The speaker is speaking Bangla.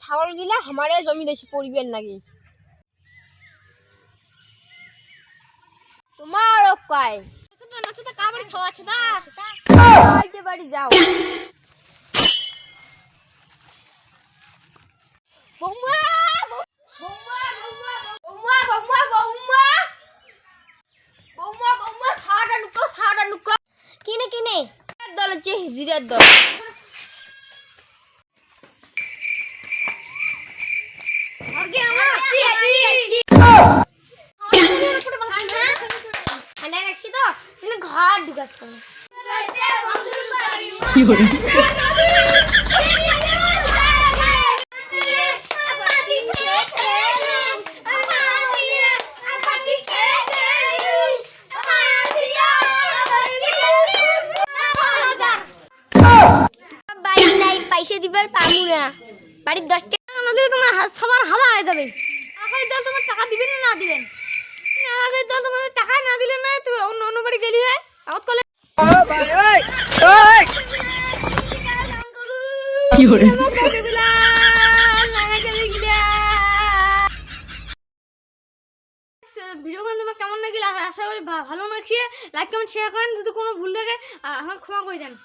ছাগল গিলা আমারে জমি দেশে পড়িবেন নাকি তোমার কয় নাচতে কাবাড়ি ছাওয়াছে দা আইতে বাড়ি যাও বৌমা বৌমা বৌমা বৌমা বৌমা বৌমা বৌমা বৌমা সাড়া নুকো কিনে কিনে দল হচ্ছে হিজড়ার দল আগে আমার আছি ঠান্ডা রাখছি তো তুমি ঘর ঢুকাচ্ছ কি হলো পয়সা দিবার পামু না বাড়ির 10 টাকা না দিলে তোমার সবার হাওয়া হয়ে যাবে আগে দল তোমার টাকা দিবেন না দিবেন আগে দল তোমাদের টাকা না দিলে না তুই অন্য অন্য বাড়ি গেলি হয় আউট করলে ও ভাই ওই ওই কি হরে ভিডিও গান তোমার কেমন লাগলো আশা করি ভালো লাগছে লাইক কমেন্ট শেয়ার করেন যদি কোনো ভুল থাকে আমাকে ক্ষমা করে দেন।